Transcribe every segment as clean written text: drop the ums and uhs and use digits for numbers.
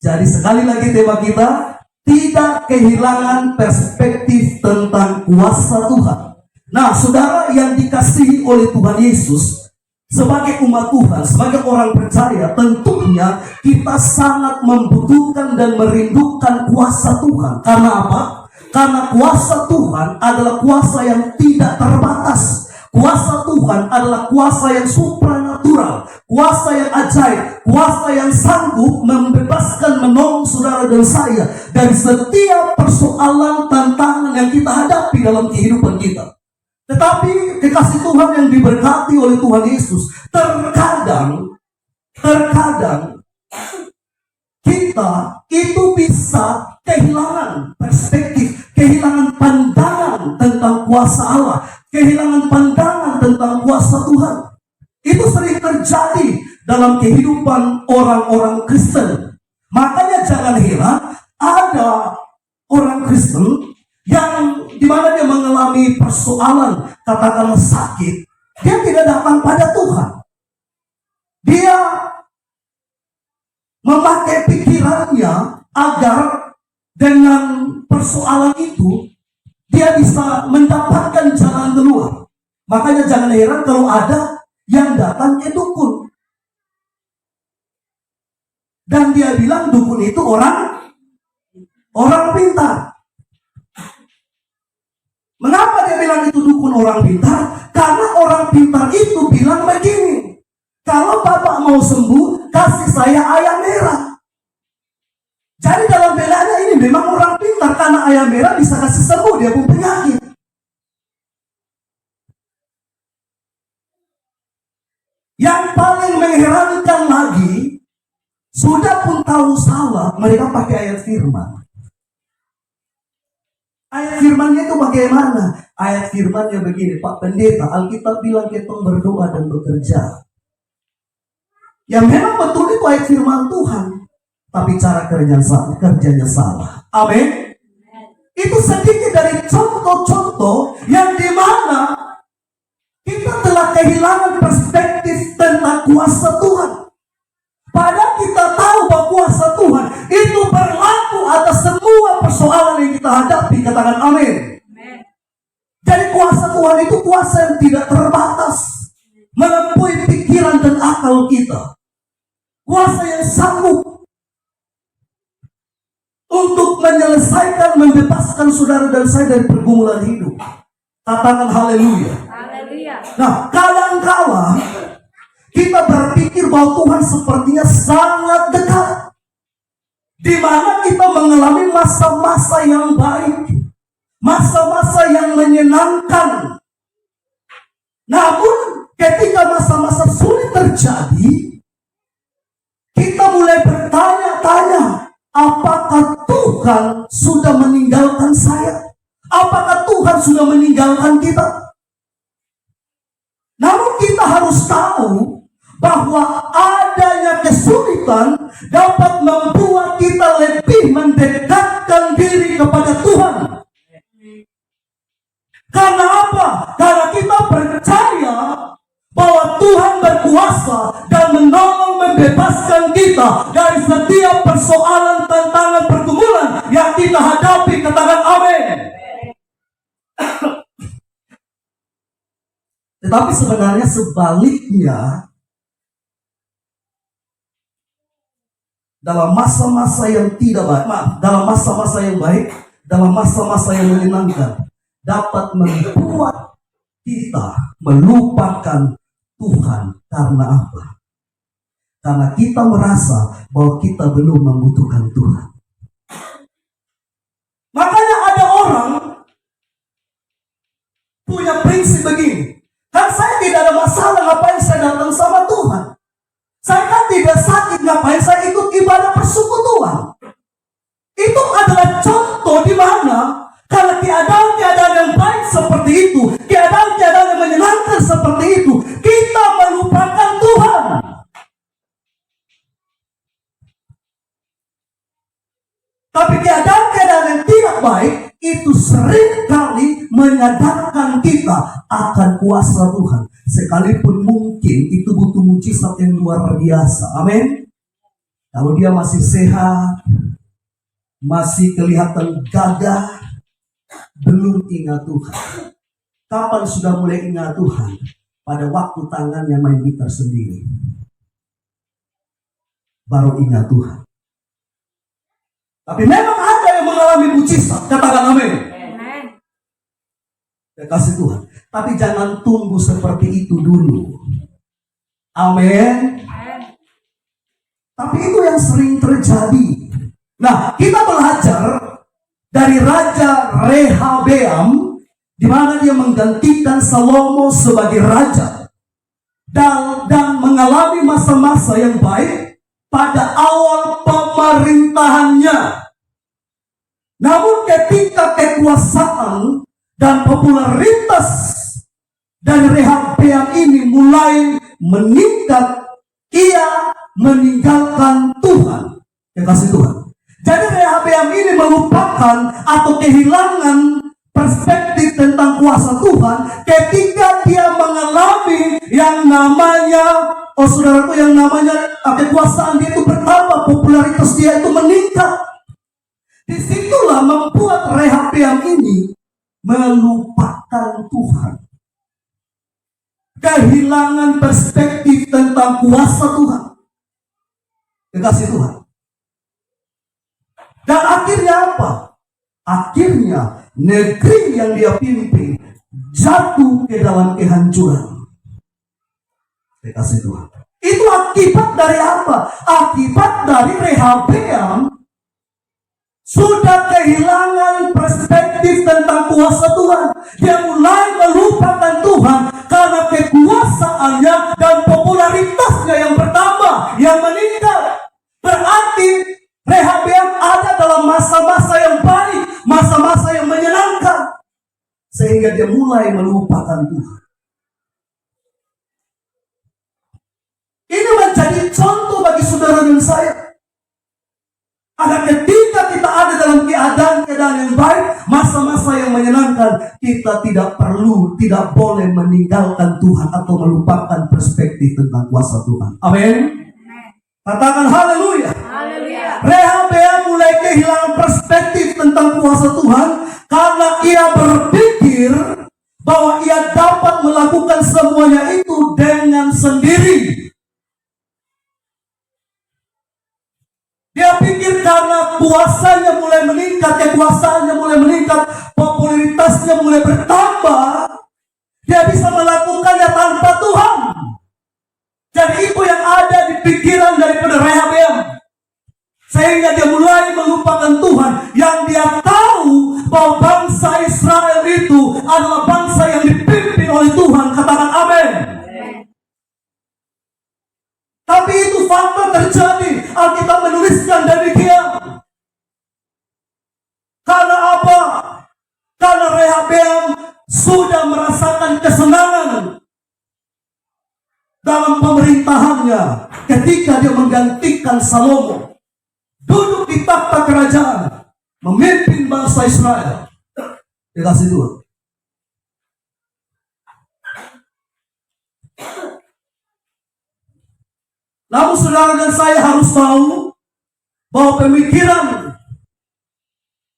Jadi sekali lagi tema kita, tidak kehilangan perspektif tentang kuasa Tuhan. Nah, saudara yang dikasihi oleh Tuhan Yesus, sebagai umat Tuhan, sebagai orang percaya, tentunya kita sangat membutuhkan dan merindukan kuasa Tuhan. Karena apa? Karena kuasa Tuhan adalah kuasa yang tidak terbatas. Kuasa Tuhan adalah kuasa yang supranatural, kuasa yang ajaib, kuasa yang sanggup membebaskan, menolong saudara dan saya dari setiap persoalan, tantangan yang kita hadapi dalam kehidupan kita. Tetapi kekasih Tuhan yang diberkati oleh Tuhan Yesus, terkadang kita itu bisa kehilangan perspektif, kehilangan pandangan tentang kuasa Allah, kehilangan pandangan tentang kuasa Tuhan. Itu sering terjadi dalam kehidupan orang-orang Kristen. Makanya jangan heran ada orang Kristen yang dimana dia mengalami persoalan, katakanlah sakit, dia tidak datang pada Tuhan. Dia memakai pikirannya agar dengan persoalan itu dia bisa mendapatkan jalan keluar. Makanya jangan heran kalau ada yang datang ke dukun. Dan dia bilang dukun itu orang pintar. Mengapa dia bilang itu dukun orang pintar? Karena orang pintar itu bilang begini, kalau Bapak mau sembuh, kasih saya ayam merah. Jadi dalam belanya ini memang orang pintar, karena ayam merah bisa kasih sembuh dia pun penyakit. Yang paling mengherankan lagi, sudah pun tahu salah, mereka pakai ayat firman. Ayat firmannya itu bagaimana? Ayat firmannya begini, Pak Pendeta, Alkitab bilang kita berdoa dan bekerja. Ya memang betul itu ayat firman Tuhan, tapi cara kerjanya salah. Amin. Itu sedikit dari contoh-contoh yang dimana kita telah kehilangan perspektif tentang kuasa Tuhan. Padahal kita tahu bahwa kuasa Tuhan itu berlaku atas semua persoalan yang kita hadapi. Katakan amin. Jadi kuasa Tuhan itu kuasa yang tidak terbatas, melampaui pikiran dan akal kita. Kuasa yang sanggup untuk menyelesaikan, membebaskan saudara dan saya dari pergumulan hidup. Katakan haleluya. Nah, kadang-kala kita berpikir bahwa Tuhan sepertinya sangat dekat, di mana kita mengalami masa-masa yang baik, masa-masa yang menyenangkan. Namun ketika masa-masa sulit terjadi, kita mulai bertanya-tanya, apakah Tuhan sudah meninggalkan saya? Apakah Tuhan sudah meninggalkan kita? Namun kita harus tahu bahwa adanya kesulitan dapat membuat kita lebih mendekatkan diri kepada Tuhan. Karena apa? Karena kita percaya bahwa Tuhan berkuasa dan menolong, membebaskan kita dari setiap persoalan, tantangan, pergumulan yang kita hadapi. Katakan amin. Tetapi sebenarnya sebaliknya, dalam masa-masa yang tidak baik, dalam masa-masa yang baik, dalam masa-masa yang menyenangkan, dapat membuat kita melupakan Tuhan. Karena apa? Karena kita merasa bahwa kita belum membutuhkan Tuhan. Makanya ada orang punya prinsip begini, kan saya tidak ada masalah, ngapain saya datang sama Tuhan? Saya kan tidak sakit, ngapain saya ikut ibadah persekutuan? Itu adalah contoh di mana karena keadaan-keadaan yang baik seperti itu, keadaan-keadaan yang menyenangkan seperti itu, kita melupakan Tuhan. Tapi keadaan-keadaan yang tidak baik itu seringkali menyadarkan kita akan kuasa Tuhan. Sekalipun mungkin itu butuh mujizat yang luar biasa. Amin. Kalau dia masih sehat, masih kelihatan gagah, belum ingat Tuhan. Kapan sudah mulai ingat Tuhan? Pada waktu tangannya main gitar sendiri, baru ingat Tuhan. Tapi memang ada yang mengalami mujizat, katakan amin. Ya kasih Tuhan. Tapi jangan tunggu seperti itu dulu. Amin. Tapi itu yang sering terjadi. Nah, kita belajar dari Raja Rehabeam, di mana dia menggantikan Salomo sebagai raja dan mengalami masa-masa yang baik pada awal pemerintahannya. Namun ketika kekuasaan dan popularitas dari Rehabeam ini mulai meningkat, ia meninggalkan Tuhan. Ya kasih Tuhan. Jadi Rehabeam ini melupakan atau kehilangan perspektif tentang kuasa Tuhan ketika dia mengalami yang namanya, saudaraku, yang namanya kekuasaan dia itu bertambah, popularitas dia itu meningkat. Disitulah membuat Rehabeam ini melupakan Tuhan. Kehilangan perspektif tentang kuasa Tuhan. Dikasih Tuhan. Dan akhirnya apa? Akhirnya negeri yang dia pimpin jatuh ke dalam kehancuran. Dikasih Tuhan. Itu akibat dari apa? Akibat dari Rehabeam sudah kehilangan perspektif tentang kuasa Tuhan. Dia mulai melupakan Tuhan karena kekuasaannya dan popularitasnya yang bertambah, yang meningkat. Berarti Rehabeam ada dalam masa-masa yang baik, masa-masa yang menyenangkan, sehingga dia mulai melupakan Tuhan. Ini menjadi contoh bagi saudara dan saya. Agar ketika kita ada dalam keadaan yang baik, masa-masa yang menyenangkan, kita tidak boleh meninggalkan Tuhan atau melupakan perspektif tentang kuasa Tuhan. Amin. Katakan haleluya. Rehabeam mulai kehilangan perspektif tentang kuasa Tuhan karena ia berpikir bahwa ia dapat melakukan semuanya itu dengan sendiri. Dia pikir karena kuasanya mulai meningkat, kekuasaannya mulai meningkat, popularitasnya mulai bertambah, dia bisa melakukannya tanpa Tuhan. Jadi itu yang ada di pikiran daripada Rehabeam. Sehingga dia mulai melupakan Tuhan. Yang dia tahu bahwa bangsa Israel itu adalah bangsa yang dipimpin oleh Tuhan. Katakan amin. Tapi itu fakta terjadi. Alkitab menuliskan demikian. Karena apa? Karena Rehabeam sudah merasakan kesenangan dalam pemerintahannya ketika dia menggantikan Salomo duduk di takhta kerajaan, memimpin bangsa Israel. Dikasih Tuhan. Namun saudara dan saya harus tahu bahwa pemikiran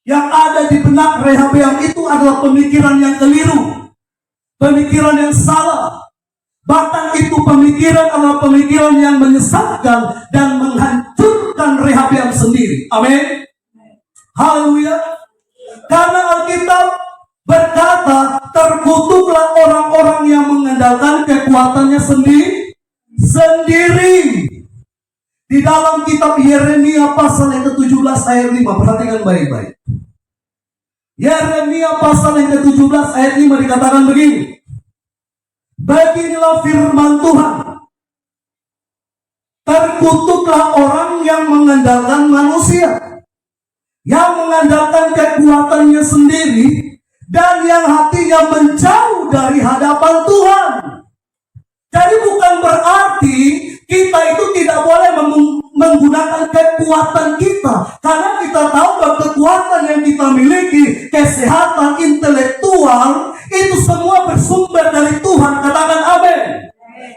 yang ada di benak Rehabeam itu adalah pemikiran yang keliru, pemikiran yang salah. Bahkan itu pemikiran adalah pemikiran yang menyesatkan dan menghancurkan Rehabeam sendiri. Amin. Haleluya. Karena Alkitab berkata, terkutuklah orang-orang yang mengandalkan kekuatannya sendiri. Di dalam kitab Yeremia pasal yang ke-17 ayat 5, perhatikan baik-baik. Yeremia pasal yang ke-17 ayat 5 dikatakan begini. Beginilah firman Tuhan. Terkutuklah orang yang mengandalkan manusia, yang mengandalkan kekuatannya sendiri, dan yang hatinya menjauh dari hadapan Tuhan. Jadi bukan berarti kita itu tidak boleh menggunakan kekuatan kita. Karena kita tahu bahwa kekuatan yang kita miliki, kesehatan intelektual, itu semua bersumber dari Tuhan. Katakan amin.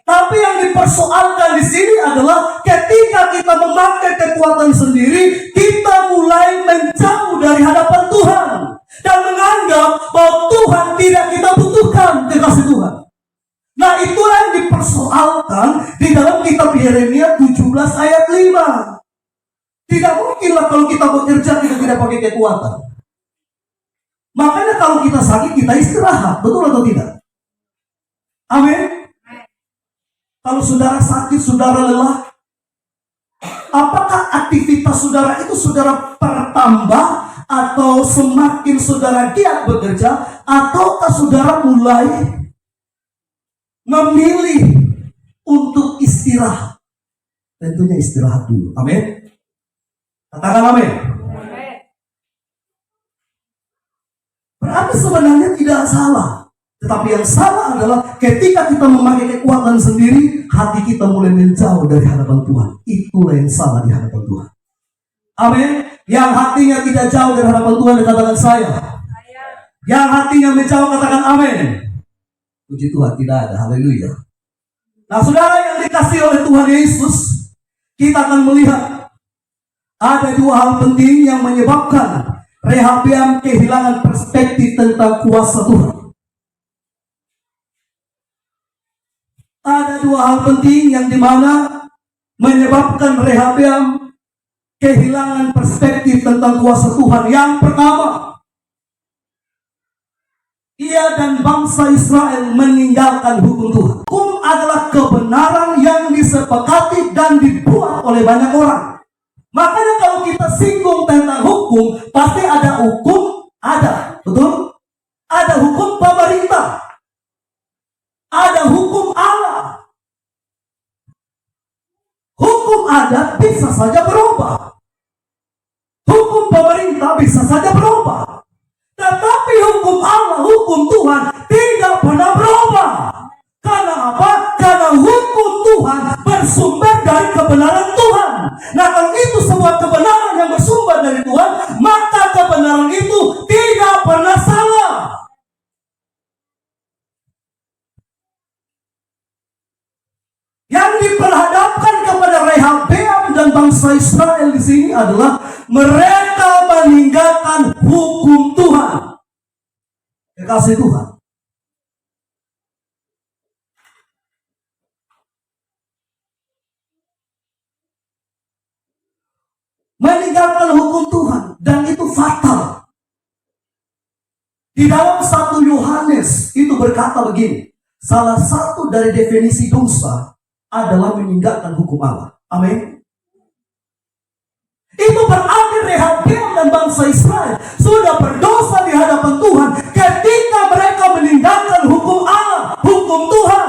Tapi yang dipersoalkan di sini adalah ketika kita memakai kekuatan sendiri, kita mulai menjauh dari hadapan Tuhan dan menganggap bahwa Tuhan tidak kita butuhkan, kekasih Tuhan. Nah, itulah yang dipersoalkan di dalam kitab Yeremia 17 ayat 5. Tidak mungkinlah kalau kita bekerja kita tidak pakai kekuatan. Makanya kalau kita sakit kita istirahat, betul atau tidak? Amin. Kalau saudara sakit, saudara lelah, apakah aktivitas saudara itu saudara bertambah atau semakin saudara giat bekerja, ataukah saudara mulai memilih untuk istirahat? Tentunya istirahat dulu. Amin. Katakan amin. Berarti sebenarnya tidak salah. Tetapi yang salah adalah ketika kita memakai kekuatan sendiri, hati kita mulai menjauh dari hadapan Tuhan. Itulah yang salah di hadapan Tuhan. Amin. Yang hatinya tidak jauh dari hadapan Tuhan, katakan saya. Yang hatinya menjauh, katakan amin. Puji Tuhan, tidak ada. Haleluya. Nah, saudara yang dikasihi oleh Tuhan Yesus, kita akan melihat ada dua hal penting yang menyebabkan Rehabeam kehilangan perspektif tentang kuasa Tuhan. Ada dua hal penting yang dimana menyebabkan Rehabeam kehilangan perspektif tentang kuasa Tuhan. Yang pertama, ia dan bangsa Israel meninggalkan hukum Tuhan. Hukum adalah kebenaran yang disepakati dan dibuat oleh banyak orang. Makanya kalau kita singgung tentang hukum, pasti ada hukum, ada, betul? Ada hukum pemerintah. Ada hukum Allah. Hukum adat bisa saja berubah. Hukum pemerintah bisa saja berubah. Tetapi hukum Allah, hukum Tuhan tidak pernah berubah. Karena apa? Karena hukum Tuhan bersumber dari kebenaran Tuhan. Nah, kalau itu sebuah kebenaran yang bersumber dari Tuhan, maka kebenaran itu tidak pernah salah. Yang diperhadapkan kepada Rehabeam dan bangsa Israel di sini adalah mereka meninggalkan hukum Tuhan. Kekasih Tuhan. Meninggalkan hukum Tuhan, dan itu fatal. Di dalam 1 Yohanes itu berkata begini, salah satu dari definisi dosa adalah meninggalkan hukum Allah. Amin. Itu berarti Rehabeam dan bangsa Israel sudah berdosa di hadapan Tuhan ketika mereka meninggalkan hukum Allah, hukum Tuhan.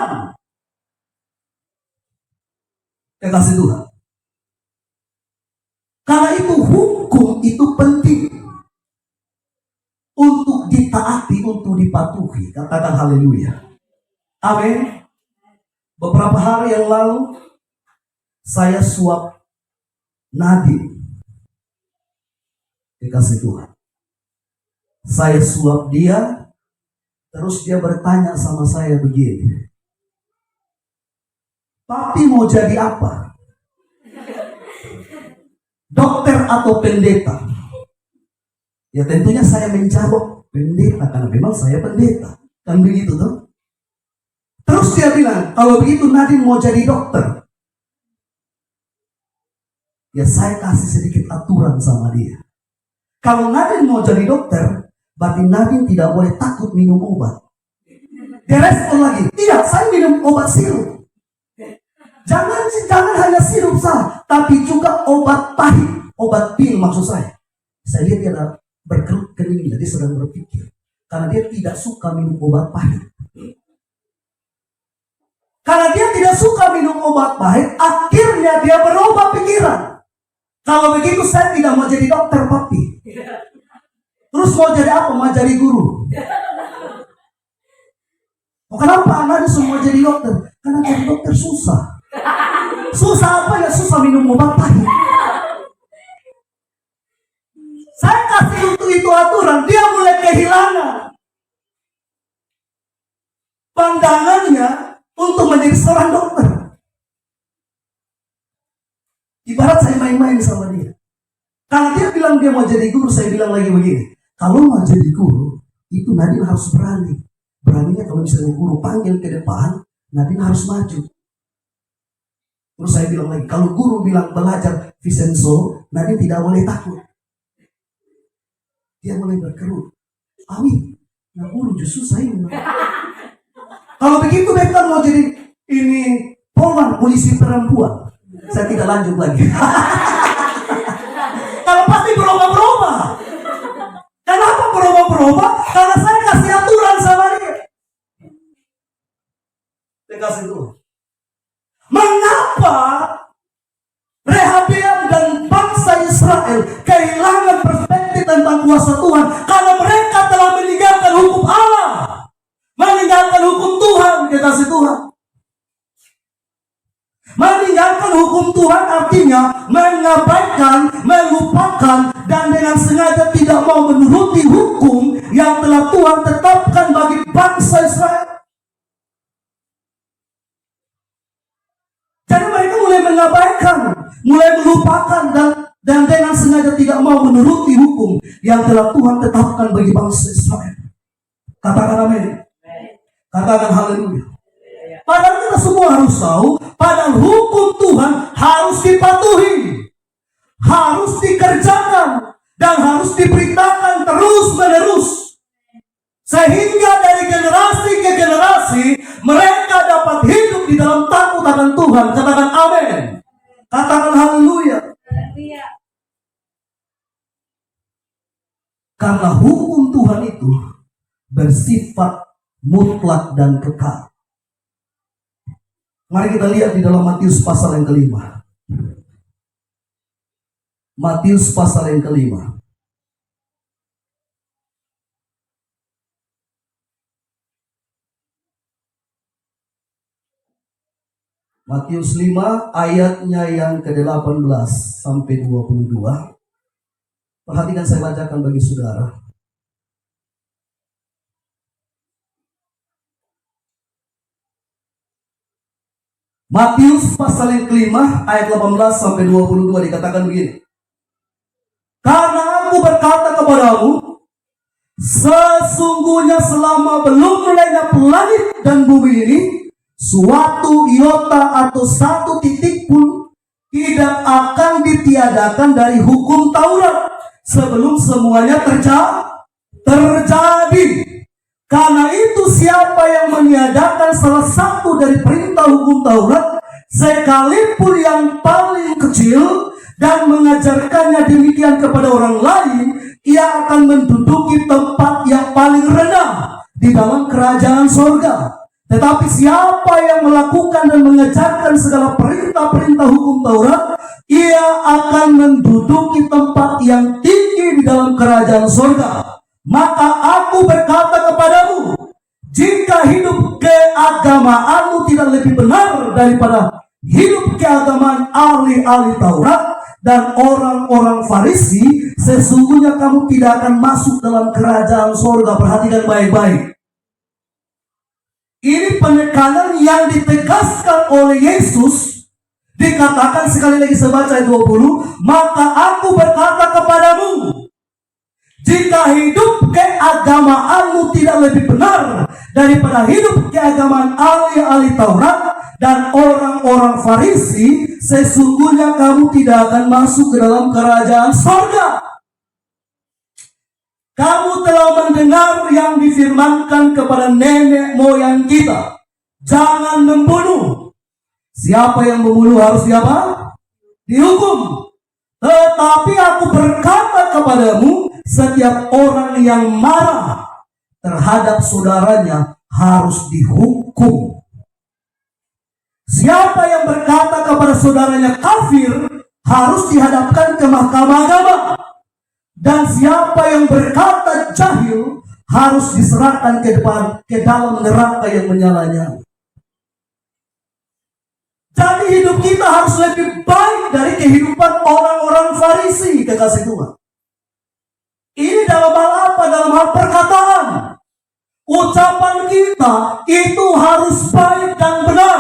Kekasih Tuhan. Karena itu hukum itu penting untuk ditaati, untuk dipatuhi. Katakan haleluya. Amin. Beberapa hari yang lalu saya suap Nadine. Dikasih Tuhan. Saya suap dia, terus dia bertanya sama saya begini, "Papi mau jadi apa? Dokter atau pendeta?" Ya tentunya saya menjawab pendeta, karena memang saya pendeta. Kan begitu tuh. Terus dia bilang, kalau begitu Nadine mau jadi dokter. Ya saya kasih sedikit aturan sama dia. Kalau Nadine mau jadi dokter, berarti Nadine tidak boleh takut minum obat. Dia respon lagi, tidak, saya minum obat sirup. Jangan hanya sirup sah, tapi juga obat pahit, obat pil maksud saya. Saya lihat dia berkerut keningnya, dia sedang berpikir. Karena dia tidak suka minum obat pahit. Karena dia tidak suka minum obat pahit, akhirnya dia berubah pikiran. Kalau begitu saya tidak mau jadi dokter, papi. Terus mau jadi apa? Mau jadi guru. Oh, kenapa anak semua jadi dokter? Karena jadi dokter susah. Susah apa ya? Susah minum obat pahit. Saya kasih untuk itu aturan, dia mulai kehilangan pandangannya untuk menjadi seorang dokter. bilang dia mau jadi guru, saya bilang lagi begini. Kalau mau jadi guru, itu Nadine harus berani. Beraninya kalau misalnya guru panggil ke depan, Nadine harus maju. Terus saya bilang lagi, kalau guru bilang belajar Vincenzo, Nadine tidak boleh takut. Dia mulai berkerut. Amin. Nah guru justru saya. Kalau begitu dia kan mau jadi ini polisi perempuan. Saya tidak lanjut lagi. Kalau pasti berubah-berubah. Kenapa berubah-berubah? Karena saya kasih aturan sama dia. Saya kasih aturan. Mengapa Rehabeam dan bangsa Israel kehilangan perspektif tentang kuasa Tuhan? Karena mereka telah meninggalkan hukum Allah, meninggalkan hukum Tuhan, kekasih Tuhan. Meninggalkan hukum Tuhan artinya mengabaikan, melupakan, dan dengan sengaja tidak mau menuruti hukum yang telah Tuhan tetapkan bagi bangsa Israel. Jadi mereka mulai mengabaikan, mulai melupakan, dan dengan sengaja tidak mau menuruti hukum yang telah Tuhan tetapkan bagi bangsa Israel. Katakan amin. Katakan haleluya. Padahal kita semua harus tahu, padahal hukum Tuhan harus dipatuhi, harus dikerjakan, dan harus diberitakan terus-menerus. Sehingga dari generasi ke generasi, mereka dapat hidup di dalam takut akan Tuhan. Katakan amin. Katakan haleluya. Karena hukum Tuhan itu bersifat mutlak dan kekal. Mari kita lihat di dalam Matius pasal yang kelima. Matius pasal yang kelima. Matius 5 ayatnya yang ke-18 sampai 22. Perhatikan saya bacakan bagi saudara. Matius pasal yang kelima ayat 18 sampai 22 dikatakan begini. Karena aku berkata kepadamu, sesungguhnya selama belum lenyap langit dan bumi ini, suatu iota atau satu titik pun tidak akan ditiadakan dari hukum Taurat sebelum semuanya terjadi. Karena itu siapa yang meniadakan salah satu dari perintah hukum Taurat, sekalipun yang paling kecil, dan mengajarkannya demikian kepada orang lain, ia akan menduduki tempat yang paling rendah di dalam kerajaan sorga. Tetapi siapa yang melakukan dan mengajarkan segala perintah-perintah hukum Taurat, ia akan menduduki tempat yang tinggi di dalam kerajaan sorga. Maka aku berkata kepadamu, jika hidup keagamaanmu tidak lebih benar daripada hidup keagamaan ahli-ahli Taurat dan orang-orang Farisi, sesungguhnya kamu tidak akan masuk dalam kerajaan sorga. Perhatikan baik-baik. Ini penekanan yang ditegaskan oleh Yesus. Dikatakan sekali lagi, saya baca ayat 20. Maka aku berkata kepadamu, jika hidup keagamaanmu tidak lebih benar daripada hidup keagamaan ahli-ahli Taurat dan orang-orang Farisi, sesungguhnya kamu tidak akan masuk ke dalam kerajaan sorga. Kamu telah mendengar yang difirmankan kepada nenek moyang kita, jangan membunuh. Siapa yang membunuh harus dihukum. Tetapi aku berkata kepadamu, setiap orang yang marah terhadap saudaranya harus dihukum. Siapa yang berkata kepada saudaranya kafir harus dihadapkan ke mahkamah agama. Dan siapa yang berkata jahil harus diserahkan ke dalam neraka yang menyala-nyala. Jadi hidup kita harus lebih baik dari kehidupan orang-orang Farisi, kekasih Tuhan. Ini dalam hal apa? Dalam hal perkataan. Ucapan kita itu harus baik dan benar,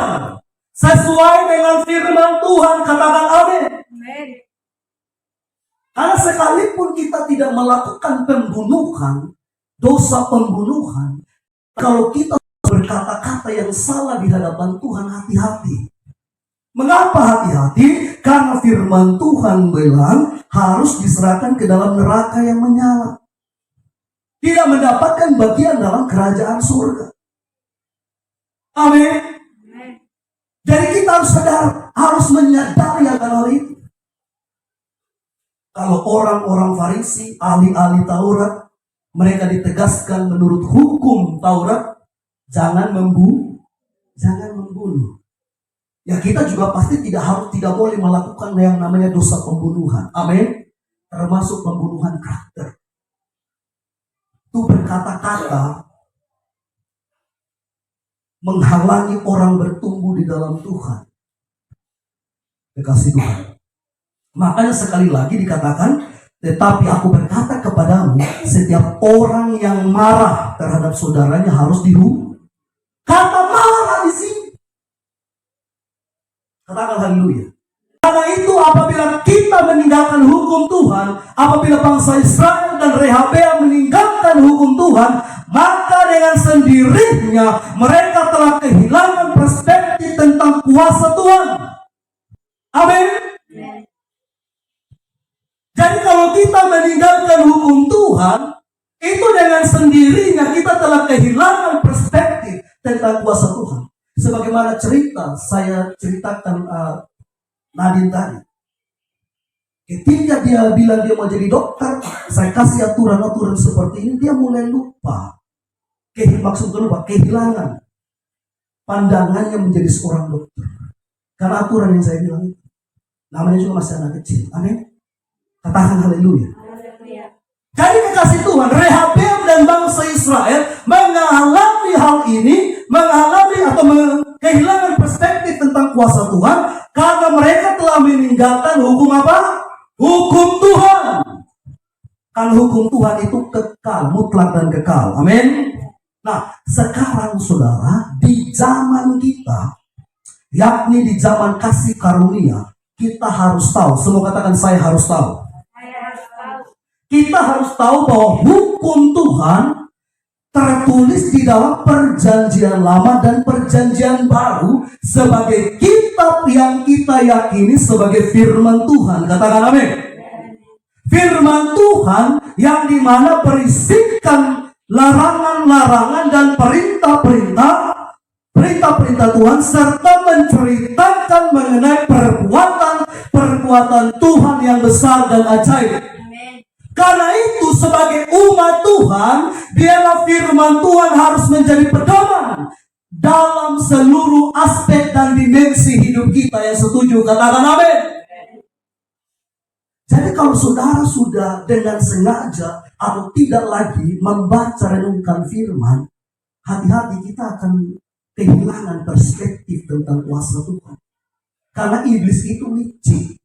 sesuai dengan firman Tuhan. Katakan amin. Karena sekalipun kita tidak melakukan pembunuhan, dosa pembunuhan, kalau kita berkata-kata yang salah di hadapan Tuhan, hati-hati. Mengapa hati-hati? Karena firman Tuhan bilang harus diserahkan ke dalam neraka yang menyala. Tidak mendapatkan bagian dalam kerajaan surga. Amin. Jadi kita harus sadar, harus menyadari akan hal itu. Kalau orang-orang Farisi, ahli-ahli Taurat, mereka ditegaskan menurut hukum Taurat, jangan membunuh. Ya kita juga pasti tidak boleh melakukan yang namanya dosa pembunuhan. Amin. Termasuk pembunuhan karakter. Itu berkata-kata menghalangi orang bertumbuh di dalam Tuhan. Kekasih Tuhan. Makanya sekali lagi dikatakan, tetapi aku berkata kepadamu, setiap orang yang marah terhadap saudaranya harus dihukum. Kata marah di sini. Katakan haleluya. Karena itu apabila kita meninggalkan hukum Tuhan, apabila bangsa Israel dan Rehabeam meninggalkan hukum Tuhan, maka dengan sendirinya mereka telah kehilangan perspektif tentang kuasa Tuhan. Amin. Jadi kalau kita meninggalkan hukum Tuhan, itu dengan sendirinya kita telah kehilangan perspektif tentang kuasa Tuhan. Sebagaimana saya ceritakan Nadine tadi. Ketika dia bilang dia mau jadi dokter, saya kasih aturan-aturan seperti ini, dia mulai lupa. Maksudnya lupa, kehilangan pandangannya menjadi seorang dokter. Karena aturan yang saya bilang itu. Namanya juga masih anak kecil. Amin. Katakan haleluya. Jadi kekasih Tuhan, Rehabeam dan bangsa Israel mengalami hal ini, mengalami atau kehilangan perspektif tentang kuasa Tuhan karena mereka telah meninggalkan hukum apa? Hukum Tuhan. Kan hukum Tuhan itu kekal, mutlak dan kekal. Amin. Nah, sekarang saudara, di zaman kita, yakni di zaman kasih karunia, kita harus tahu. Semua katakan saya harus tahu. Kita harus tahu bahwa hukum Tuhan tertulis di dalam perjanjian lama dan perjanjian baru sebagai kitab yang kita yakini sebagai firman Tuhan. Katakan amin. Firman Tuhan yang dimana berisikan larangan-larangan dan perintah-perintah Tuhan serta menceritakan mengenai perbuatan Tuhan yang besar dan ajaib. Karena itu sebagai umat Tuhan, biarlah firman Tuhan harus menjadi pedoman dalam seluruh aspek dan dimensi hidup kita. Yang setuju katakan amin. Jadi kalau saudara sudah dengan sengaja atau tidak lagi membaca renungkan firman, hati-hati kita akan kehilangan perspektif tentang kuasa Tuhan. Karena iblis itu licik.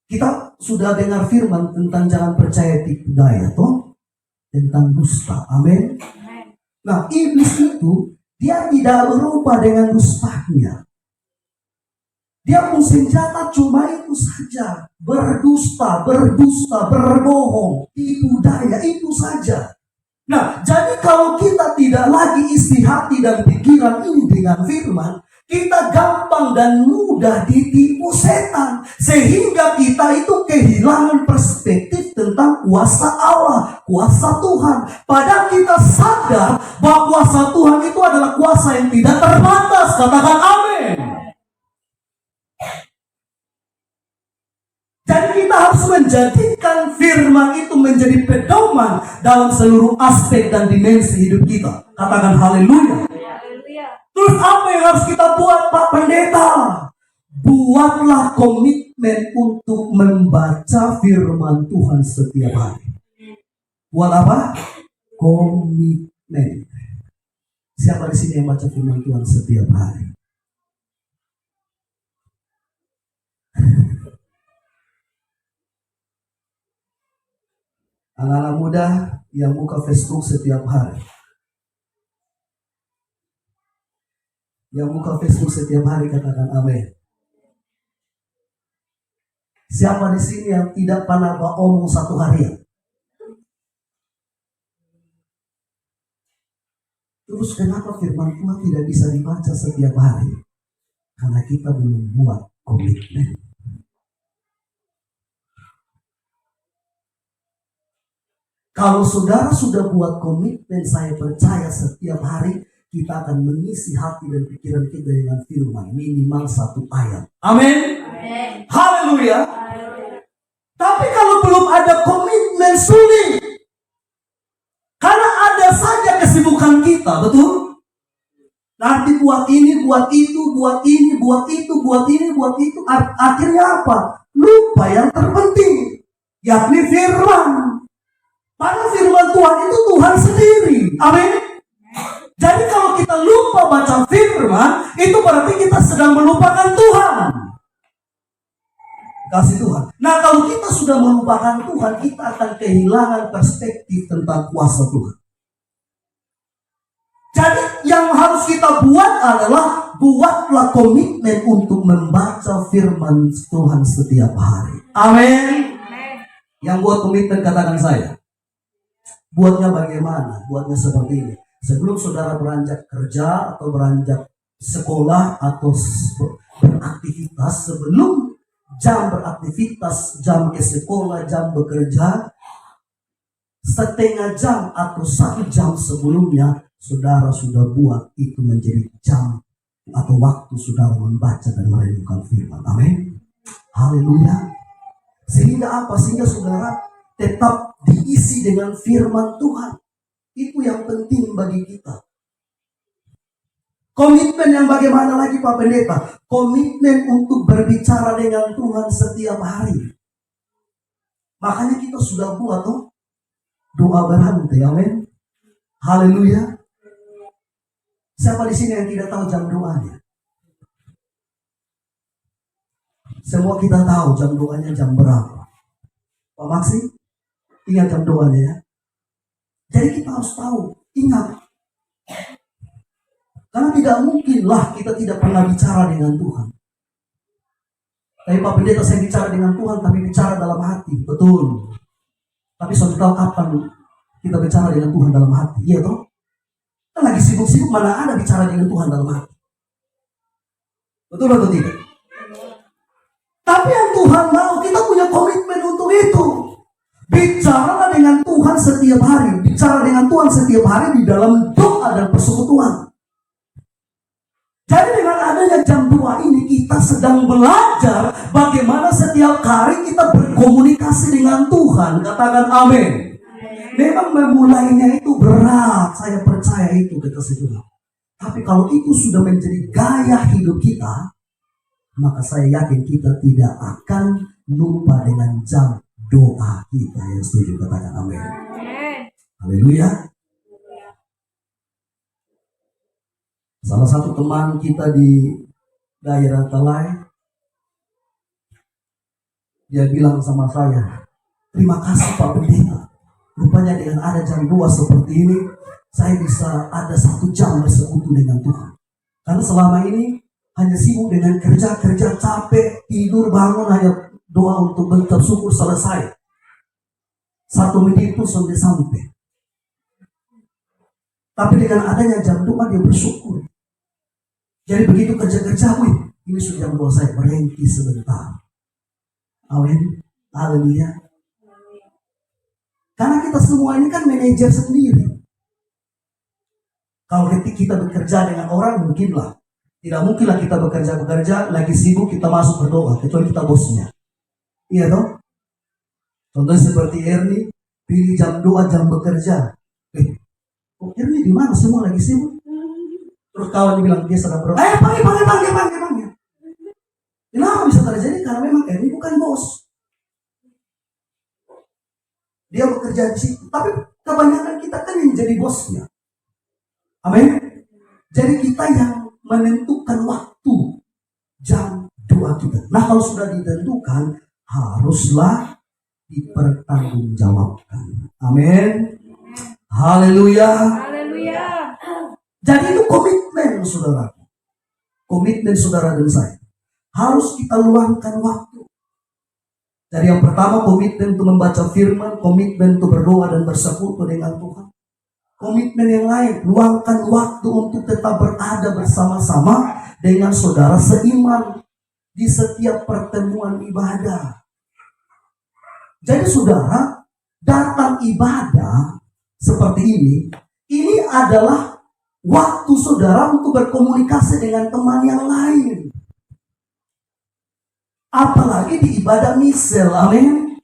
Kita sudah dengar firman tentang jangan percaya tipu daya, toh? Tentang dusta, amin. Nah, iblis itu dia tidak berubah dengan dustanya. Dia pun senjata cuma itu saja, berdusta, berbohong, tipu daya, itu saja. Nah, jadi kalau kita tidak lagi isi hati dan pikiran ini dengan firman, kita gampang dan mudah ditipu setan. Sehingga kita itu kehilangan perspektif tentang kuasa Allah, kuasa Tuhan. Padahal kita sadar bahwa kuasa Tuhan itu adalah kuasa yang tidak terbatas. Katakan amin. Jadi kita harus menjadikan firman itu menjadi pedoman dalam seluruh aspek dan dimensi hidup kita. Katakan haleluya. Terus apa yang harus kita buat, Pak Pendeta? Buatlah komitmen untuk membaca firman Tuhan setiap hari. Buat apa? Komitmen. Siapa di sini yang baca firman Tuhan setiap hari? Anak-anak muda yang buka Facebook setiap hari. Yang buka Facebook setiap hari katakan amin. Siapa di sini yang tidak pernah omong satu harian? Terus kenapa firman Tuhan tidak bisa dibaca setiap hari? Karena kita belum buat komitmen. Kalau saudara sudah buat komitmen, saya percaya setiap hari kita akan mengisi hati dan pikiran kita dengan firman minimal 1 ayat. Amin. Haleluya. Tapi kalau belum ada komitmen, sulit. Karena ada saja kesibukan kita, betul? Nanti buat ini, buat itu, buat ini, buat itu, buat ini, buat itu. Akhirnya apa? Lupa yang terpenting, yakni firman. Padahal firman Tuhan itu Tuhan sendiri. Amin. Jadi kalau kita lupa baca firman, itu berarti kita sedang melupakan Tuhan. Kasih Tuhan. Nah, kalau kita sudah melupakan Tuhan, kita akan kehilangan perspektif tentang kuasa Tuhan. Jadi yang harus kita buat adalah buatlah komitmen untuk membaca firman Tuhan setiap hari. Amin. Yang buat komitmen katakan saya. Buatnya bagaimana? Buatnya seperti ini. Sebelum saudara beranjak kerja atau beranjak sekolah atau beraktivitas, sebelum jam beraktivitas, jam ke sekolah, jam bekerja, setengah jam atau 1 jam sebelumnya, saudara sudah buat itu menjadi jam atau waktu saudara membaca dan merenungkan firman. Amin. Haleluya. Sehingga apa? Sehingga saudara tetap diisi dengan firman Tuhan. Itu yang penting bagi kita. Komitmen yang bagaimana lagi Pak Pendeta? Komitmen untuk berbicara dengan Tuhan setiap hari. Makanya kita sudah buat doa berhenti. Amin. Haleluya. Siapa di sini yang tidak tahu jam doanya? Semua kita tahu jam doanya jam berapa. Pak Maksi, ingat jam doanya ya. Jadi kita harus tahu, ingat. Karena tidak mungkinlah kita tidak pernah bicara dengan Tuhan. Tapi Pak Pendeta, saya bicara dengan Tuhan, tapi bicara dalam hati. Betul. Tapi suatu tahu kapan kita bicara dengan Tuhan dalam hati? Iya toh? Kita lagi sibuk-sibuk, mana ada bicara dengan Tuhan dalam hati? Betul atau tidak? Tapi yang Tuhan mau, kita punya komitmen untuk itu. Bicaralah dengan Tuhan setiap hari. Bicara dengan Tuhan setiap hari di dalam doa dan persekutuan. Jadi dengan adanya jam 2 ini, kita sedang belajar bagaimana setiap hari kita berkomunikasi dengan Tuhan. Katakan amin. Memang memulainya itu berat, saya percaya itu kekasih Tuhan. Tapi kalau itu sudah menjadi gaya hidup kita, maka saya yakin kita tidak akan lupa dengan jam doa kita. Yang setuju katakan amin. Haleluya. Salah satu teman kita di daerah Talai, dia bilang sama saya, terima kasih Pak Pendeta. Rupanya dengan ada jam 2 seperti ini, saya bisa ada 1 jam bersekutu dengan Tuhan. Karena selama ini hanya sibuk dengan kerja capek, tidur, bangun, hanya doa untuk bentuk syukur selesai. 1 menit pun sampai. Tapi dengan adanya jam 2 dia bersyukur. Jadi begitu kerja, ini sudah jam 2 saya berhenti sebentar. Amin. Haleluya. Karena kita semua ini kan manajer sendiri. Kalau ketika kita bekerja dengan orang, mungkinlah. Tidak mungkinlah kita bekerja, lagi sibuk kita masuk berdoa, kecuali kita bosnya. Iya toh? Contohnya seperti Ernie, pilih jam 2 jam bekerja. Ernie di mana? Semua lagi sibuk. Terus kawan bilang dia sedang berdoa. Panggil. Kenapa bisa terjadi? Karena memang Ernie bukan bos. Dia bekerja di situ. Tapi kebanyakan kita kan yang jadi bosnya. Amin. Jadi kita yang menentukan waktu jam 2 kita. Nah kalau sudah ditentukan, haruslah dipertanggungjawabkan. Amin. Haleluya. Jadi itu komitmen saudara. Komitmen saudara dan saya. Harus kita luangkan waktu. Jadi yang pertama komitmen untuk membaca firman, komitmen untuk berdoa dan bersekutu dengan Tuhan. Komitmen yang lain, luangkan waktu untuk tetap berada bersama-sama dengan saudara seiman di setiap pertemuan ibadah. Jadi saudara, datang ibadah seperti ini adalah waktu saudara untuk berkomunikasi dengan teman yang lain. Apalagi di ibadah misal, amin.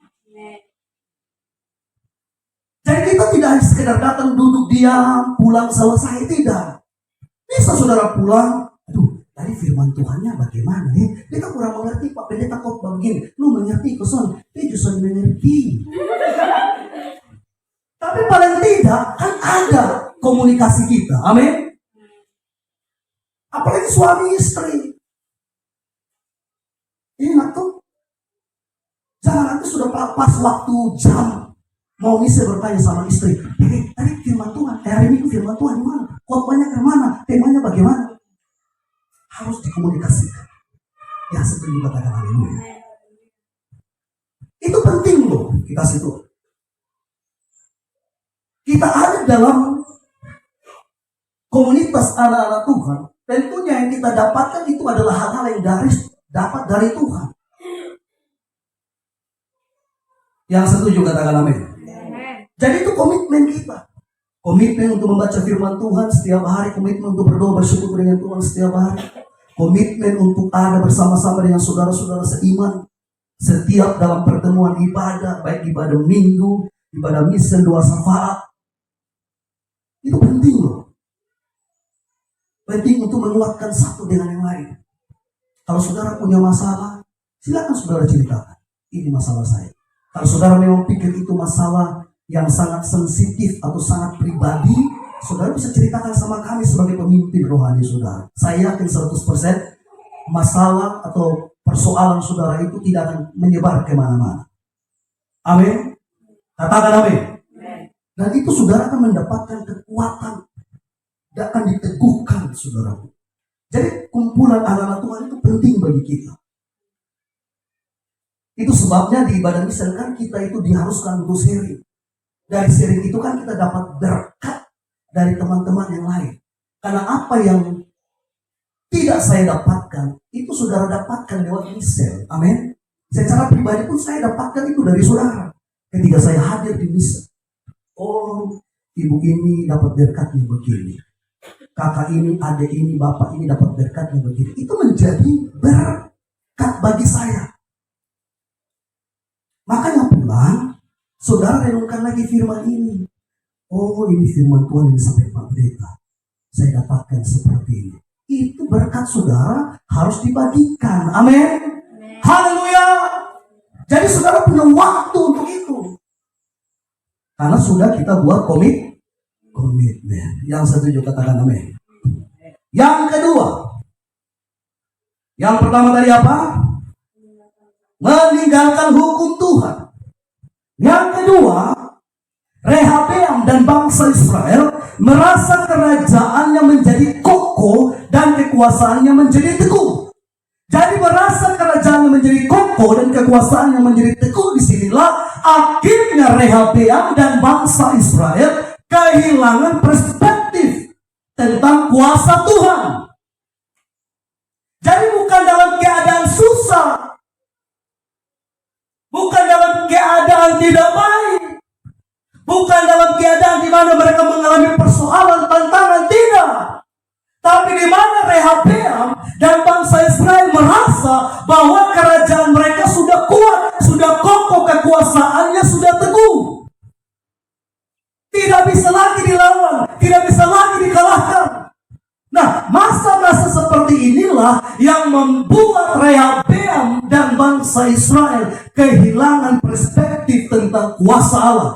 Jadi kita tidak sekedar datang duduk diam, pulang selesai, tidak. Bisa saudara pulang, aduh, tadi firman Tuhannya bagaimana ya? Kita kurang mengerti, Pak Pendeta kok begini. Lu mengerti, Koson? Dia justru mengerti. Tapi paling tidak, kan ada komunikasi kita, amin. Apalagi suami istri. Ingat tuh, jangan nanti sudah pas waktu jam mau misi bertanya sama istri, tadi firman Tuhan, hari ini firman Tuhan gimana? Khotbahnya kemana? Temanya bagaimana? Harus dikomunikasikan. Ya seperti katakan haleluya. Itu penting loh kita situ. Kita ada dalam komunitas anak-anak Tuhan. Tentunya yang kita dapatkan itu adalah hal-hal yang dapat dari Tuhan. Yang setuju katakan amin. Jadi itu komitmen kita. Komitmen untuk membaca firman Tuhan setiap hari. Komitmen untuk berdoa bersyukur dengan Tuhan setiap hari. Komitmen untuk ada bersama-sama dengan saudara-saudara seiman. Setiap dalam pertemuan ibadah. Baik ibadah minggu, ibadah misa, doa syafaat. Itu penting loh. Penting untuk menguatkan satu dengan yang lain. Kalau saudara punya masalah, silakan saudara ceritakan. Ini masalah saya. Kalau saudara memang pikir itu masalah yang sangat sensitif atau sangat pribadi, saudara bisa ceritakan sama kami sebagai pemimpin rohani saudara. Saya yakin 100% masalah atau persoalan saudara itu tidak akan menyebar kemana-mana. Amin. Katakan amin. Dan itu saudara akan mendapatkan kekuatan dan akan diteguhkan saudara. Jadi kumpulan anak-anak Tuhan itu penting bagi kita. Itu sebabnya di ibadah misa kan kita itu diharuskan untuk sharing. Dari sharing itu kan kita dapat berkat dari teman-teman yang lain. Karena apa yang tidak saya dapatkan, itu saudara dapatkan lewat misa. Amin. Secara pribadi pun saya dapatkan itu dari saudara. Ketika saya hadir di misa. Oh, ibu ini dapat berkatnya begini. Kakak ini, adik ini, bapak ini dapat berkatnya begini. Itu menjadi berkat bagi saya. Makanya pulang, saudara renungkan lagi firman ini. Oh, ini firman Tuhan yang disampaikan Pak Pendeta. Saya dapatkan seperti ini. Itu berkat saudara harus dibagikan. Amin. Haleluya. Jadi saudara punya waktu untuk itu. Karena sudah kita buat komitmen. Yang setuju katakan amin. Yang kedua. Yang pertama tadi apa? Meninggalkan hukum Tuhan. Yang kedua, Rehabeam dan bangsa Israel merasa kerajaannya menjadi kokoh dan kekuasaannya menjadi teguh. Jadi merasa kerajaannya menjadi kokoh dan kekuasaannya menjadi teguh, disinilah akhirnya Rehabeam dan bangsa Israel kehilangan perspektif tentang kuasa Tuhan. Jadi bukan dalam keadaan susah, bukan dalam keadaan tidak baik, bukan dalam keadaan di mana mereka mengalami persoalan, tantangan, tidak. Tapi di mana Rehabeam dan bangsa Israel merasa bahwa kerajaan mereka sudah kuat, sudah kokoh, kekuasaannya sudah teguh. Tidak bisa lagi dilawan, tidak bisa lagi dikalahkan. Nah, masa-masa seperti inilah yang membuat Rehabeam dan bangsa Israel kehilangan perspektif tentang kuasa Allah.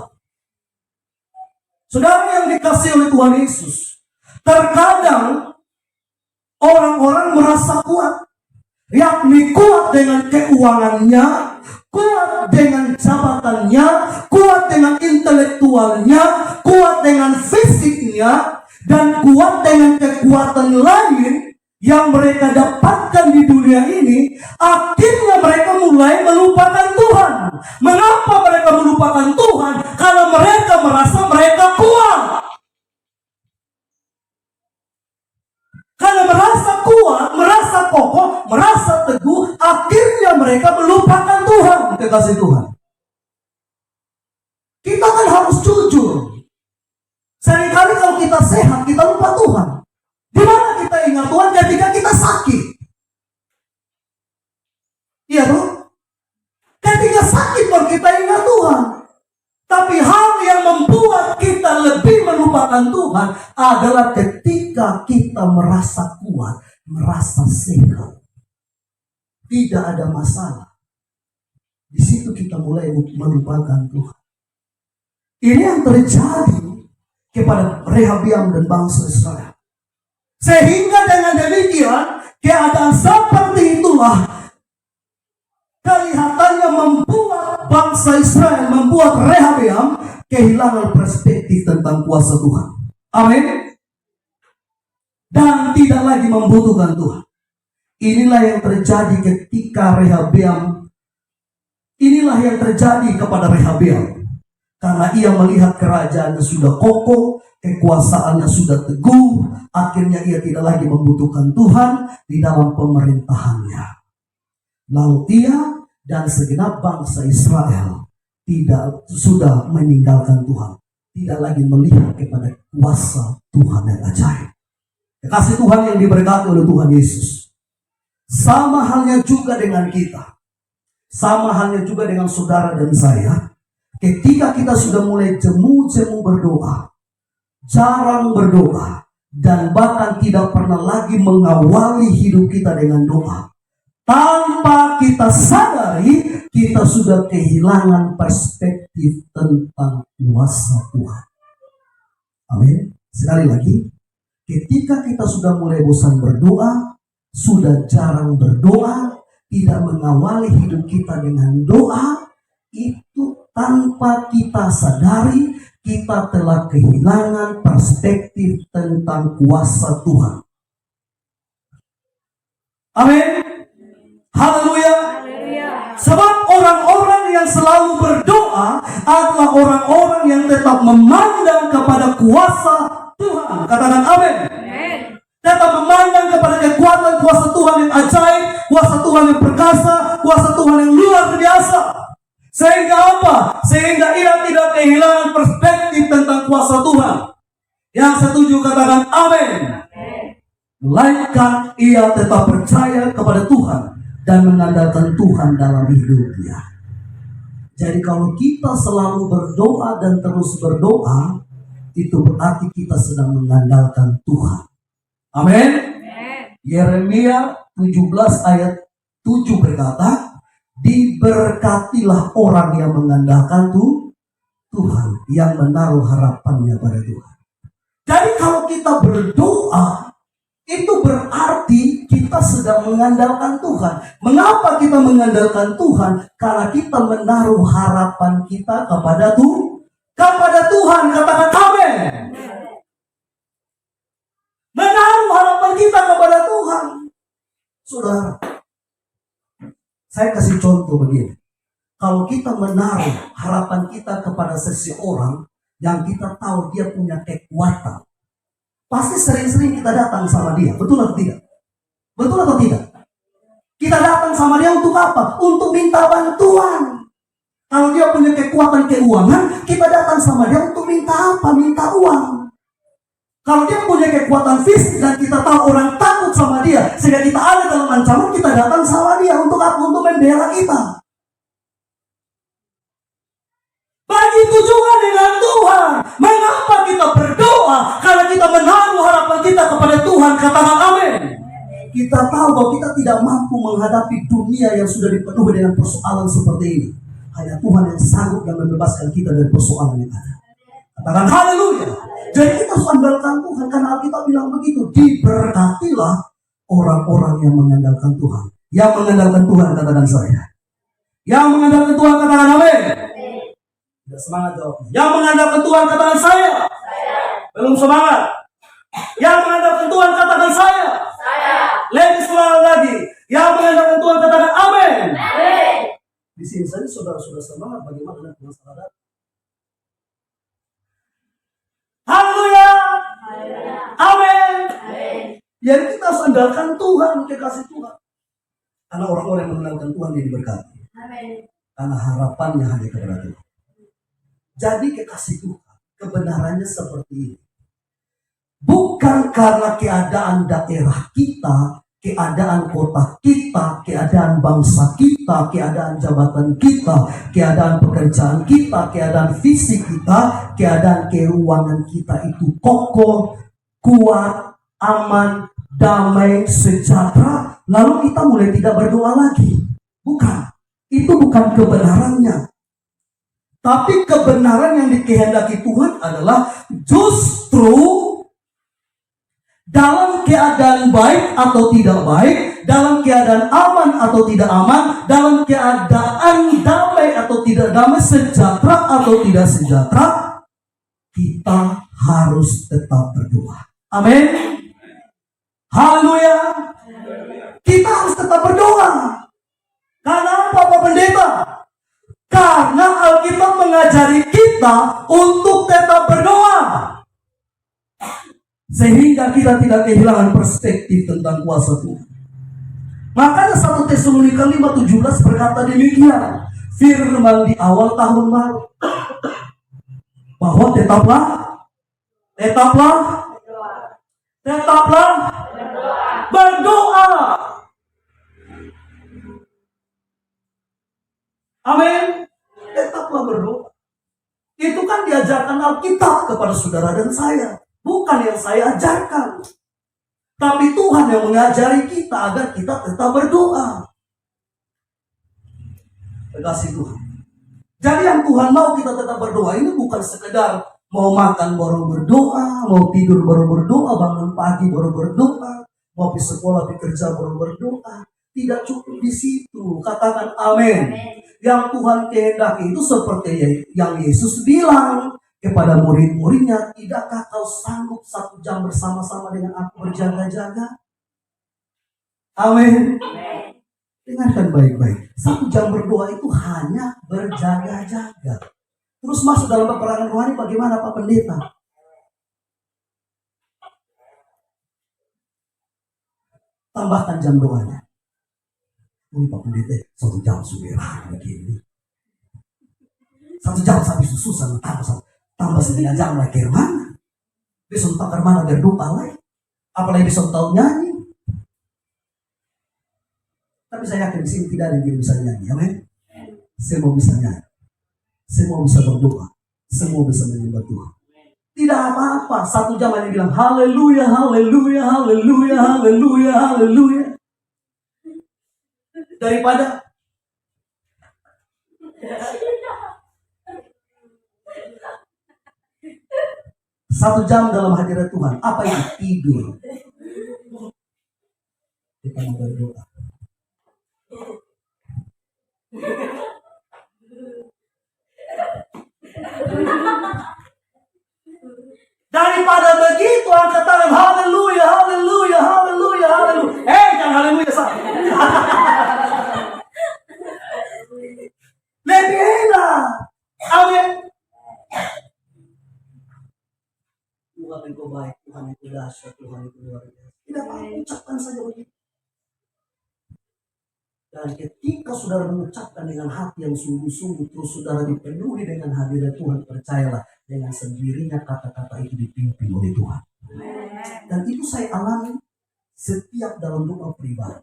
Saudara yang dikasihi oleh Tuhan Yesus, terkadang orang-orang merasa kuat, yakni kuat dengan keuangannya, kuat dengan jabatannya, kuat dengan intelektualnya, kuat dengan fisiknya, dan kuat dengan kekuatan lain yang mereka dapatkan di dunia ini. Akhirnya mereka mulai melupakan Tuhan. Mengapa mereka melupakan Tuhan? Karena mereka merasa mereka kuat. Karena merasa kuat, merasa kokoh, merasa teguh, akhirnya mereka melupakan Tuhan. Kekasih Tuhan, kita kan harus jujur. Seringkali kalau kita sehat, kita lupa Tuhan. Di mana kita ingat Tuhan? Ketika kita sakit. Iya tuh. Ketika sakit baru kita ingat Tuhan. Tapi hal yang membuat kita lebih melupakan Tuhan adalah ketika kita merasa kuat, merasa sehat, tidak ada masalah. Di situ kita mulai melupakan Tuhan. Ini yang terjadi kepada Rehabiam dan bangsa Israel. Sehingga dengan demikian, keadaan seperti itulah kelihatannya membuat bangsa Israel, membuat Rehabiam kehilangan perspektif tentang kuasa Tuhan. Amin. Dan tidak lagi membutuhkan Tuhan. Inilah yang terjadi ketika Rehabiam. Inilah yang terjadi kepada Rehabiam. Karena ia melihat kerajaannya sudah kokoh, kekuasaannya sudah teguh, akhirnya ia tidak lagi membutuhkan Tuhan di dalam pemerintahannya. Lalu ia dan segenap bangsa Israel sudah meninggalkan Tuhan, tidak lagi melihat kepada kuasa Tuhan yang ajaib. Kasih Tuhan yang diberkati oleh Tuhan Yesus. Sama halnya juga dengan kita, sama halnya juga dengan saudara dan saya. Ketika kita sudah mulai jemu-jemu berdoa, jarang berdoa, dan bahkan tidak pernah lagi mengawali hidup kita dengan doa, tanpa kita sadari, kita sudah kehilangan perspektif tentang kuasa Tuhan. Amin. Sekali lagi, ketika kita sudah mulai bosan berdoa, sudah jarang berdoa, tidak mengawali hidup kita dengan doa, itu tanpa kita sadari, kita telah kehilangan perspektif tentang kuasa Tuhan. Amin. Haleluya. Sebab orang-orang yang selalu berdoa adalah orang-orang yang tetap memandang kepada kuasa Tuhan. Katakan amin. Tetap memandang kepada kekuatan kuasa Tuhan yang ajaib, kuasa Tuhan yang perkasa, kuasa Tuhan yang luar biasa. Sehingga apa? Sehingga ia tidak kehilangan perspektif tentang kuasa Tuhan. Yang setuju katakan amin. Melainkan ia tetap percaya kepada Tuhan dan mengandalkan Tuhan dalam hidupnya. Jadi kalau kita selalu berdoa dan terus berdoa, itu berarti kita sedang mengandalkan Tuhan. Amin. Yeremia 17 ayat 7 berkata, diberkatilah orang yang mengandalkan Tuhan, yang menaruh harapannya pada Tuhan. Jadi kalau kita berdoa, itu berarti kita sedang mengandalkan Tuhan. Mengapa kita mengandalkan Tuhan? Karena kita menaruh harapan kita kepada Tuhan. Katakan amin. Menaruh harapan kita kepada Tuhan. Saudara, saya kasih contoh begini. Kalau kita menaruh harapan kita kepada seseorang yang kita tahu dia punya kekuatan, pasti sering-sering kita datang sama dia. Betul atau tidak? Betul atau tidak? Kita datang sama dia untuk apa? Untuk minta bantuan. Kalau dia punya kekuatan keuangan, kita datang sama dia untuk minta apa? Minta uang. Kalau dia punya kekuatan fisik dan kita tahu orang takut sama dia, sehingga kita ada dalam ancaman, kita datang sama dia untuk apa? Untuk membela kita. Begitu juga dengan Tuhan. Mengapa kita berdoa? Karena kita menaruh harapan kita kepada Tuhan. Katakan amin. Kita tahu bahwa kita tidak mampu menghadapi dunia yang sudah dipenuhi dengan persoalan seperti ini. Hanya Tuhan yang sanggup dan membebaskan kita dari persoalan yang ada. Katakan haleluya. Jadi kita harus andalkan Tuhan, karena Alkitab bilang begitu. Diberkatilah orang-orang yang mengandalkan Tuhan. Yang mengandalkan Tuhan, katakan saya. Yang mengandalkan Tuhan, katakan amin. Tidak semangat jawabnya. Yang mengandalkan Tuhan, katakan saya. Belum semangat. Yang mengandalkan Tuhan, katakan saya. Lebih semangat lagi. Yang mengandalkan Tuhan, katakan amin. Di sini saja saudara sudah semangat bagaimana nanti masalah datang. Haleluya. Amin. Yang kita harus andalkan Tuhan, kekasih Tuhan. Karena orang-orang yang mengenalkan Tuhan dia diberkati. Karena harapannya hanya kepada Tuhan. Jadi kekasih Tuhan, kebenarannya seperti ini. Bukan karena keadaan daerah kita, keadaan kota kita, keadaan bangsa kita, keadaan jabatan kita, keadaan pekerjaan kita, keadaan fisik kita, keadaan keuangan kita itu kokoh, kuat, aman, damai, sejahtera, lalu kita mulai tidak berdoa lagi. Bukan. Itu bukan kebenarannya. Tapi kebenaran yang dikehendaki Tuhan adalah justru dalam keadaan baik atau tidak baik, dalam keadaan aman atau tidak aman, dalam keadaan damai atau tidak damai, sejahtera atau tidak sejahtera, kita harus tetap berdoa. Amin. Haleluya. Kita harus tetap berdoa. Karena apa, Pak Pendeta? Karena Alkitab mengajari kita untuk tetap berdoa. Sehingga kita tidak kehilangan perspektif tentang kuasa Tuhan. Makanya 1 Tesalonika 5:17 berkata demikian. Firman di awal tahun baru. Bahwa tetaplah berdoa. Amin. Tetaplah berdoa. Itu kan diajarkan Alkitab kepada saudara dan saya. Bukan yang saya ajarkan. Tapi Tuhan yang mengajari kita agar kita tetap berdoa. Terkasih Tuhan. Jadi yang Tuhan mau kita tetap berdoa ini bukan sekedar mau makan baru berdoa, mau tidur baru berdoa, bangun pagi baru berdoa, mau pergi sekolah, pergi kerja baru berdoa. Tidak cukup di situ. Katakan amin. Yang Tuhan kehendaki itu seperti yang Yesus bilang kepada murid-muridnya, tidakkah kau sanggup 1 jam bersama-sama dengan aku berjaga-jaga? Amin. Dengarkan baik-baik. 1 jam berdoa itu hanya berjaga-jaga. Terus masuk dalam peperangan rohani bagaimana Pak Pendeta? Tambahkan jam doanya. Pak Pendeta, 1 jam sudah begini. 1 jam sampai susah tambah 9 jam lagi ke mana? Besok tak ke mana berdoa lagi. Apalagi besok tahu nyanyi. Tapi saya yakin di sini tidak ada yang bisa nyanyi, amin. Semua bisa nyanyi, semua bisa berdoa, semua bisa menyembah Tuhan. Tidak apa-apa, 1 jam aja bilang haleluya, haleluya, haleluya, haleluya, haleluya. Daripada satu jam dalam hadirat Tuhan, apa itu? Tidur. Kita mau berdoa. Daripada begitu angkat tangan haleluya, haleluya, haleluya, haleluya. Jangan haleluya sah. Lebih enak. Amin. Tuhan itu baik, Tuhan itu dahsyat, Tuhan itu luar biasa. Tidak apa-apa, ucapkan saja begitu. Dan ketika saudara mengucapkan dengan hati yang sungguh-sungguh, terus saudara dipenuhi dengan hadirat Tuhan, percayalah dengan sendirinya kata-kata itu dipimpin oleh Tuhan. Dan itu saya alami setiap dalam doa pribadi.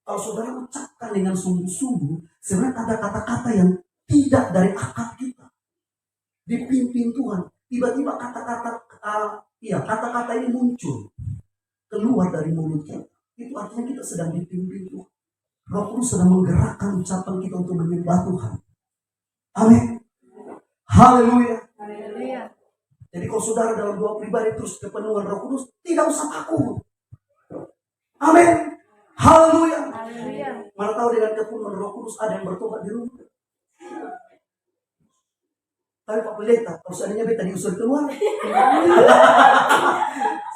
Kalau saudara ucapkan dengan sungguh-sungguh, sebenarnya ada kata-kata yang tidak dari akal kita, dipimpin Tuhan. Tiba-tiba kata-kata ini muncul keluar dari mulut kita. Itu artinya kita sedang dipimpin Tuhan. Roh Kudus sedang menggerakkan ucapan kita untuk menyembah Tuhan. Amin. Haleluya. Jadi kalau saudara dalam doa pribadi terus kepenuhan Roh Kudus, tidak usah takut. Amin. Haleluya. Mana tahu dengan kepenuhan Roh Kudus ada yang bertobat di rumah. Tapi Pak Pendeta, kalau seandainya beta diusir keluar.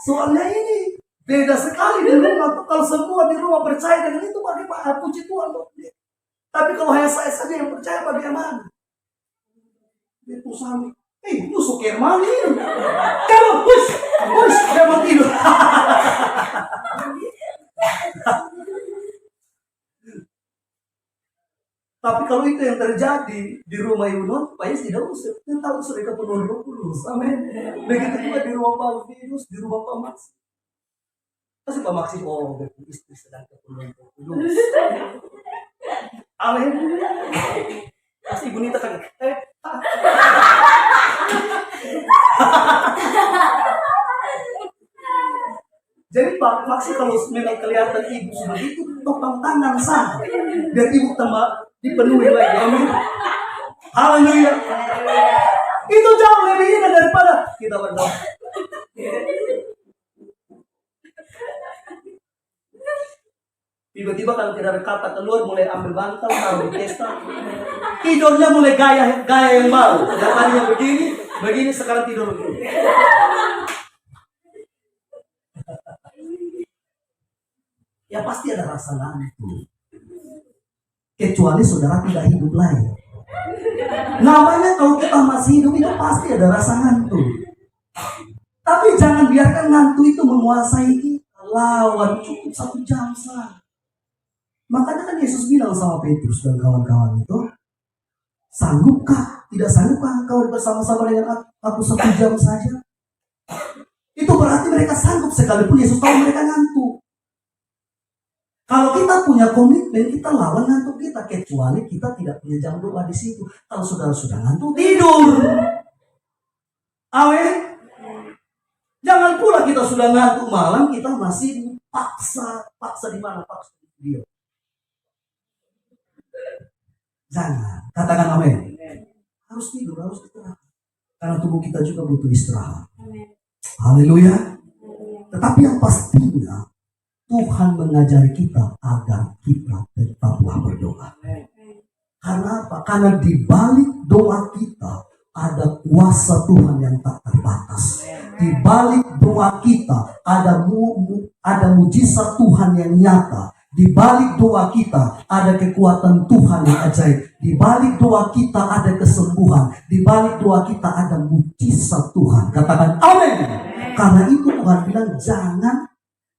Soalnya ini beda sekali di rumah. Kalau semua di rumah percaya dengan itu, bagi Pak puji Tuhan. Tapi kalau hanya saya saja yang percaya, bagaimana? Dia suami, musuh Kerman ini. Kamu, push, dia mau tidur. Tapi kalau itu yang terjadi di rumah Yunus, Pak Yes tidak usir. Dia tahu sudah kepenuhan Roh Kudus. Amin. Begitu juga di rumah Pak Alvinus, di rumah Pak Max. Pasti Pak Max istri sedang kepenuhan Roh Kudus. Amin. Pasti Ibu Nita kan, Jadi Pak Maksi kalau memang kelihatan ibu sudah itu topang tangan sah, biar ibu tambah dipenuhi lagi. Amin. Haleluya. Itu jauh lebih indah daripada kita berdoa. Tiba-tiba kalau tidak ada kata keluar, mulai ambil bantal, taruh di pesta. Tidurnya mulai gaya yang baru. Yang tadinya begini, sekarang tidur begini. Ya pasti ada rasa ngantuk. Kecuali saudara tidak hidup lagi. Namanya kalau kita masih hidup itu pasti ada rasa ngantuk. Tapi jangan biarkan ngantuk itu menguasai kita. Lawan cukup 1 jam saja. Makanya kan Yesus bilang sama Petrus dan kawan-kawan itu, sanggupkah? Tidak sanggupkah engkau bersama-sama dengan aku 1 jam saja? Itu berarti mereka sanggup sekalipun Yesus tahu mereka ngantuk. Kalau kita punya komitmen, kita lawan ngantuk kita. Kecuali kita tidak punya jam doa di situ. Kalau saudara sudah ngantuk, tidur. Amin. Jangan pula kita sudah ngantuk malam, kita masih paksa di mana? Paksa di video. Jangan. Katakan amin. Harus tidur, harus istirahat. Karena tubuh kita juga butuh istirahat. Haleluya. Tetapi yang pastinya, Tuhan mengajari kita agar kita tetaplah berdoa. Karena apa? Karena di balik doa kita ada kuasa Tuhan yang tak terbatas. Di balik doa kita ada mujizat Tuhan yang nyata. Di balik doa kita ada kekuatan Tuhan yang ajaib. Di balik doa kita ada kesembuhan. Di balik doa kita ada mujizat Tuhan. Katakan amin. Karena itu Tuhan bilang jangan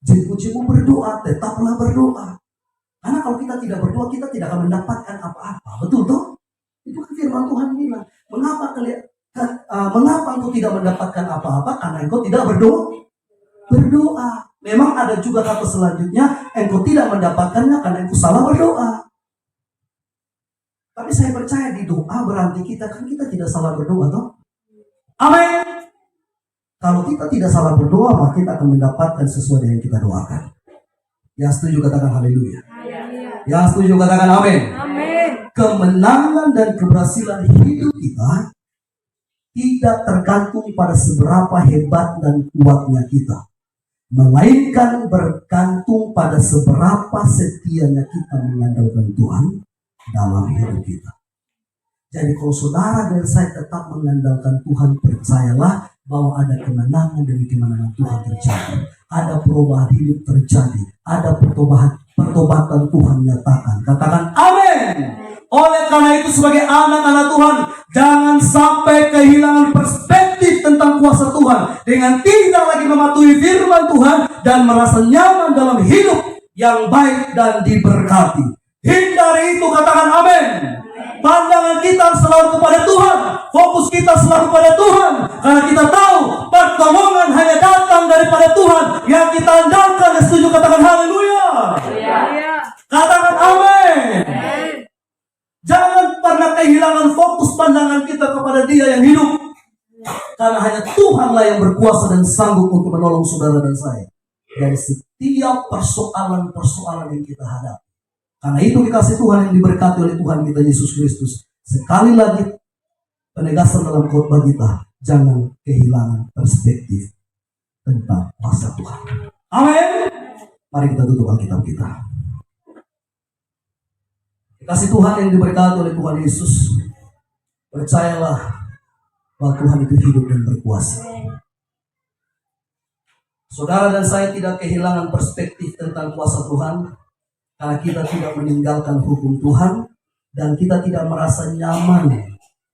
jemu-jemu berdoa, tetaplah berdoa. Karena kalau kita tidak berdoa, kita tidak akan mendapatkan apa-apa. Betul toh? Itu kan firman Tuhan bilang. Mengapa engkau tidak mendapatkan apa-apa? Karena engkau tidak berdoa. Memang ada juga kata selanjutnya, engkau tidak mendapatkannya karena engkau salah berdoa. Tapi saya percaya di doa berarti kita tidak salah berdoa toh? Amin. Kalau kita tidak salah berdoa, maka kita akan mendapatkan sesuai dengan yang kita doakan. Yang setuju katakan haleluya. Yang setuju katakan amin. Kemenangan dan keberhasilan hidup kita tidak tergantung pada seberapa hebat dan kuatnya kita, melainkan bergantung pada seberapa setianya kita mengandalkan Tuhan dalam hidup kita. Jadi kalau saudara dan saya tetap mengandalkan Tuhan, percayalah bahwa ada kemenangan demi kemenangan Tuhan terjadi. Ada perubahan hidup terjadi. Ada pertobatan Tuhan nyatakan. Katakan amin. Oleh karena itu sebagai anak-anak Tuhan, jangan sampai kehilangan perspektif tentang kuasa Tuhan dengan tidak lagi mematuhi firman Tuhan dan merasa nyaman dalam hidup yang baik dan diberkati. Hindari itu, katakan amin. Pandangan kita selalu kepada Tuhan, fokus kita selalu pada Tuhan, karena kita tahu pertolongan hanya datang daripada Tuhan yang kita andalkan. Setuju katakan haleluya. Katakan amin. Jangan pernah kehilangan fokus pandangan kita kepada Dia yang hidup, karena hanya Tuhanlah yang berkuasa dan sanggup untuk menolong saudara dan saya dari setiap persoalan-persoalan yang kita hadapi. Karena itu dikasih Tuhan yang diberkati oleh Tuhan kita Yesus Kristus. Sekali lagi penegasan dalam khotbah kita, jangan kehilangan perspektif tentang kuasa Tuhan. Amin. Mari kita tutup Alkitab kita. Kasih Tuhan yang diberkati oleh Tuhan Yesus, percayalah bahwa Tuhan itu hidup dan berkuasa. Saudara dan saya tidak kehilangan perspektif tentang kuasa Tuhan, karena kita tidak meninggalkan hukum Tuhan, dan kita tidak merasa nyaman,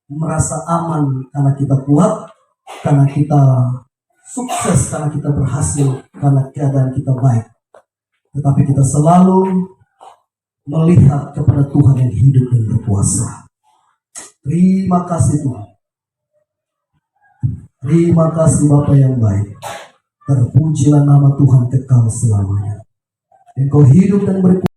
merasa aman karena kita kuat, karena kita sukses, karena kita berhasil, karena keadaan kita baik. Tetapi kita selalu melihat kepada Tuhan yang hidup dan berkuasa. Terima kasih Tuhan. Terima kasih Bapa yang baik. Terpujilah nama Tuhan kekal selamanya. Engkau hidup dan berkuasa.